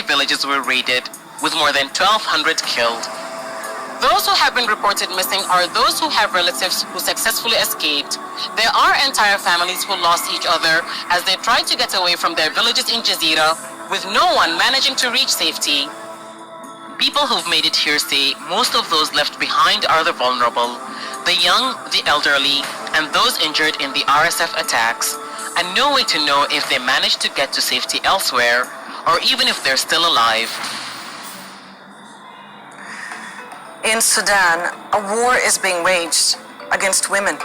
villages were raided, with more than 1,200 killed. Those who have been reported missing are those who have relatives who successfully escaped. There are entire families who lost each other as they tried to get away from their villages in Jazeera, with no one managing to reach safety. People who've made it here say most of those left behind are the vulnerable, the young, the elderly, and those injured in the RSF attacks, and no way to know if they managed to get to safety elsewhere, or even if they're still alive. In Sudan, a war is being waged against women.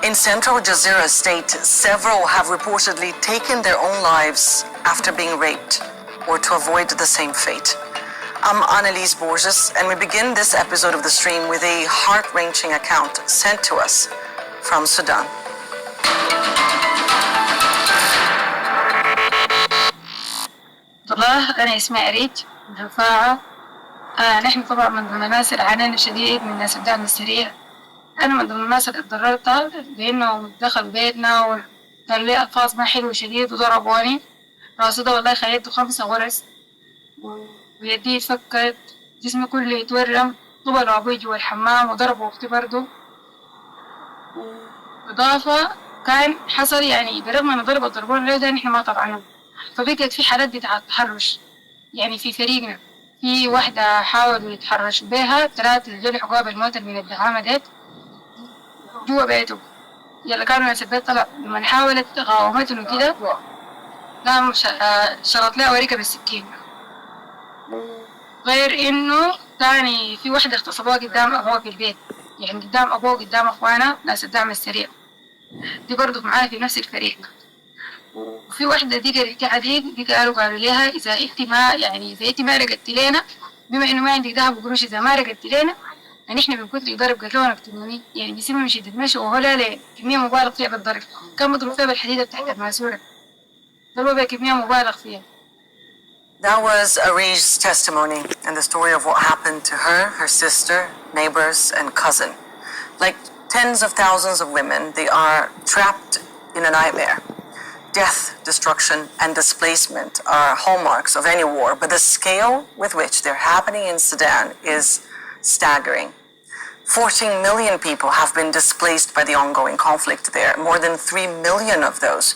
In central Jazeera state, several have reportedly taken their own lives after being raped or to avoid the same fate. I'm Annalise Borges, and we begin this episode of The Stream with a heart-wrenching account sent to us from Sudan. أنا اسمي أريج رفاعة. نحن طبعا من ضمن الناس اللي عانينا شديد من السدان السريع. أنا من ضمن الناس اللي اتضررت لأنه دخل بيتنا وقال لي ألفاظ ما حلوة شديد وضربوني. راسي ده والله خيطته 5 غرز ويدي اتفكت، جسمي كله يتورم، طبلوا أبوي جوا الحمام وضربوا أختي برضه. وإضافة كان حصل يعني برغم أن ضربون عليه ده نحن ما طلعنا، فبقت في حالات بتاع التحرش. يعني في فريقنا في واحدة حاولوا يتحرشوا بها، 3 جلحوا قابل الموت من الدعامة ديت جوا بيته. يلا كانوا ناس البيت طلع لما حاولت قاومتهم كده قام شرط لها وريكة بالسكين. غير إنه تاني في واحدة اغتصبوها قدام أبوها في البيت، يعني قدام أبوه قدام أخوانا ناس الدعم السريع، دي برضو معاها في نفس الفريق. وفي واحدة دي قالوا لها إذا أنت ما رقدت لنا، بما إنه ما عندك ذهب وقروش، إذا ما رقدت لنا نحن بنكون يضرب قتلونا اقتلوني، يعني بيسمى من شدة مشي وهو لا كمية مبالغ فيها بالضرب، كان مضروب فيها بالحديدة بتاعت الماسورة، ضربوا بها كمية مبالغ فيها. That was Ari's testimony and the story of what happened to her, her sister, neighbors, and cousin. Like tens of thousands of women, they are trapped in a nightmare. Death, destruction, and displacement are hallmarks of any war, but the scale with which they're happening in Sudan is staggering. 14 million people have been displaced by the ongoing conflict there. More than 3 million of those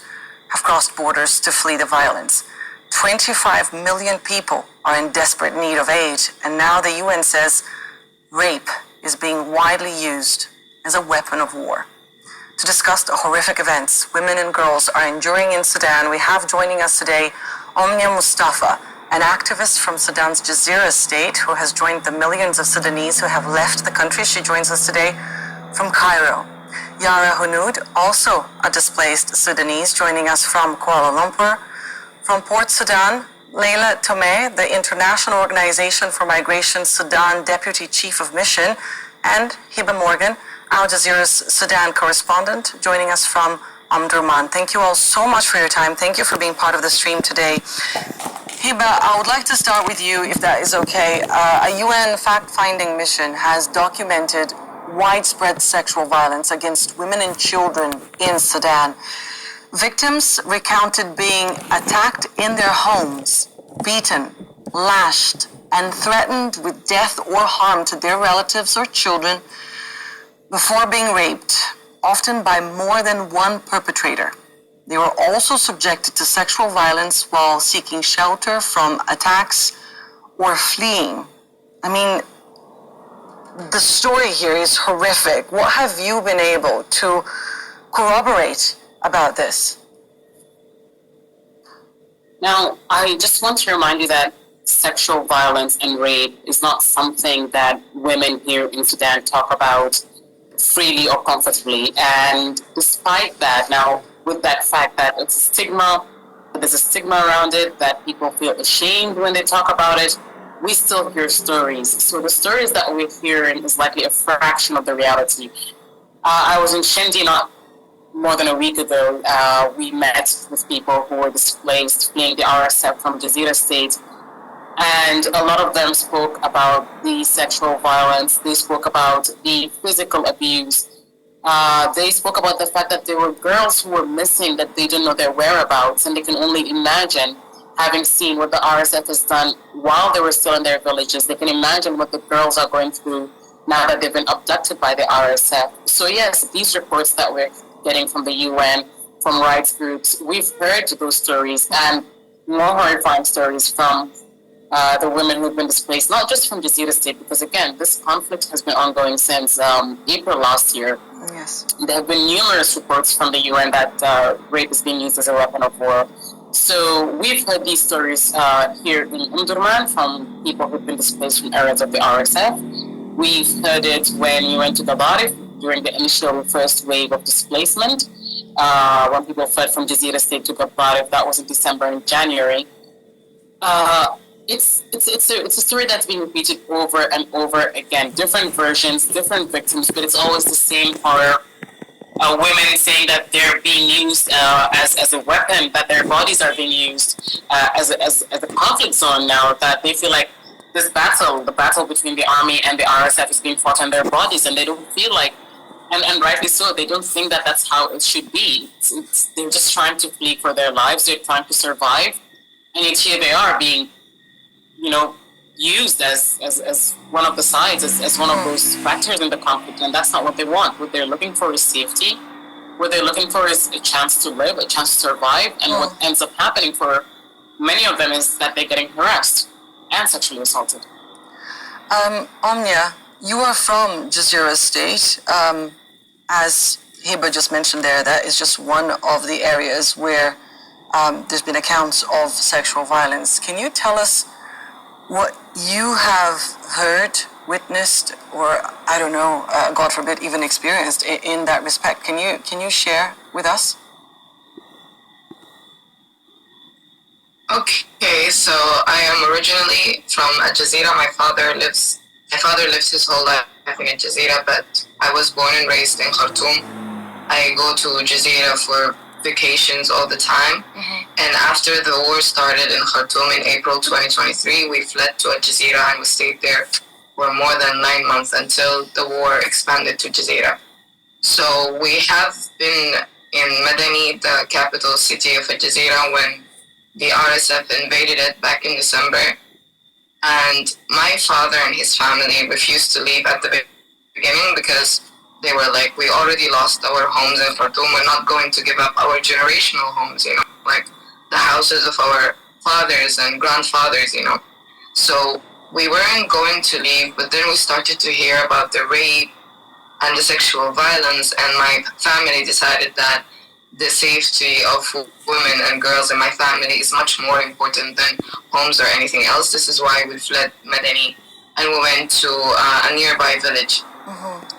have crossed borders to flee the violence. 25 million people are in desperate need of aid, and now the UN says rape is being widely used as a weapon of war. To discuss the horrific events women and girls are enduring in Sudan, we have joining us today Omnia Mustafa, an activist from Sudan's Jazeera state who has joined the millions of Sudanese who have left the country. She joins us today from Cairo. Yara Hunoud, also a displaced Sudanese, joining us from Kuala Lumpur. From Port Sudan, Leila Tomei, the International Organization for Migration Sudan Deputy Chief of Mission, and Hiba Morgan, Al Jazeera's Sudan correspondent, joining us from Omdurman. Thank you all so much for your time. Thank you for being part of the stream today. Hiba, I would like to start with you, if that is okay. A UN fact-finding mission has documented widespread sexual violence against women and children in Sudan. Victims recounted being attacked in their homes, beaten, lashed, and threatened with death or harm to their relatives or children before being raped, often by more than one perpetrator. They were also subjected to sexual violence while seeking shelter from attacks or fleeing. I mean, the story here is horrific. What have you been able to corroborate about this? Now, I just want to remind you that sexual violence and rape is not something that women here in Sudan talk about freely or comfortably. And despite that, now, with that fact that it's a stigma, there's a stigma around it, that people feel ashamed when they talk about it, we still hear stories. So the stories that we're hearing is likely a fraction of the reality. I was in Shendi not more than a week ago. We met with people who were displaced, fleeing the RSF from Jazeera state. And a lot of them spoke about the sexual violence. They spoke about the physical abuse. They spoke about the fact that there were girls who were missing, that they didn't know their whereabouts, and they can only imagine having seen what the RSF has done while they were still in their villages, they can imagine what the girls are going through now that they've been abducted by the RSF. So yes, these reports that we're getting from the UN, from rights groups, we've heard those stories and more horrifying stories from the women who've been displaced, not just from Jazeera State, because again, this conflict has been ongoing since April last year. Yes. There have been numerous reports from the UN that rape is being used as a weapon of war. So we've heard these stories here in Umdurman from people who've been displaced from areas of the RSF. We've heard it when you went to Gabarif during the initial first wave of displacement, when people fled from Jazeera State to Gabarif. That was in December and January. It's a story that's being repeated over and over again. Different versions, different victims, but it's always the same horror. Women saying that they're being used as a weapon, that their bodies are being used as a conflict zone now, that they feel like this battle, the battle between the army and the RSF is being fought on their bodies, and they don't feel like, and rightly so, they don't think that that's how it should be. They're just trying to flee for their lives, they're trying to survive, and yet here they are being, used as one of the sides, as one of those factors in the conflict, and that's not what they want. What they're looking for is safety. What they're looking for is a chance to live, a chance to survive, and what ends up happening for many of them is that they're getting harassed and sexually assaulted. Omnia, you are from Jazeera State. As Hiba just mentioned there, that is just one of the areas where there's been accounts of sexual violence. Can you tell us what you have heard, witnessed, or I don't know, God forbid, even experienced in that respect? Can you share with us? Okay, so I am originally from Jazeera. My father lives his whole life in Jazeera, but I was born and raised in Khartoum. I go to Jazeera for vacations all the time. And after the war started in Khartoum in April 2023, we fled to Jazeera and we stayed there for more than 9 months until the war expanded to Jazeera. So we have been in Madani, the capital city of Jazeera, when the RSF invaded it back in December. And my father and his family refused to leave at the beginning because they were like, we already lost our homes in Khartoum. We're not going to give up our generational homes, like the houses of our fathers and grandfathers, So we weren't going to leave, but then we started to hear about the rape and the sexual violence, and my family decided that the safety of women and girls in my family is much more important than homes or anything else. This is why we fled Madani and we went to a nearby village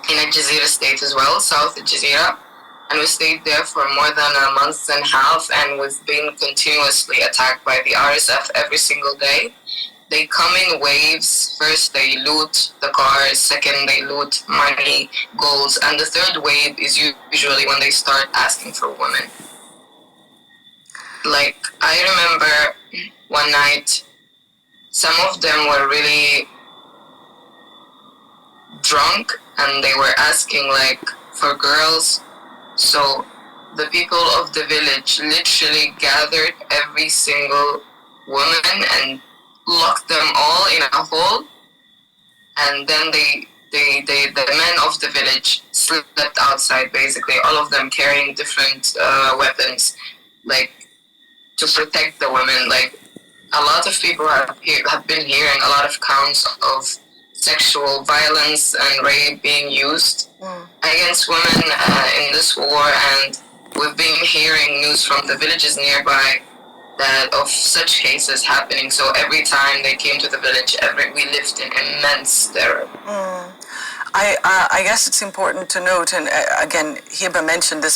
in Jazeera State as well, south of Jazeera. And we stayed there for more than a month and a half, and we've been continuously attacked by the RSF every single day. They come in waves. First, they loot the cars. Second, they loot money, golds. And the third wave is usually when they start asking for women. Like, I remember one night, some of them were really drunk, and they were asking, like, for girls. So the people of the village literally gathered every single woman and locked them all in a hole, and then the men of the village slept outside, basically, all of them carrying different weapons, like, to protect the women. Like, a lot of people have been hearing a lot of accounts of sexual violence and rape being used against women in this war, and we've been hearing news from the villages nearby that of such cases happening. So every time they came to the village, we lived in immense terror. I guess it's important to note, and again, Hiba mentioned this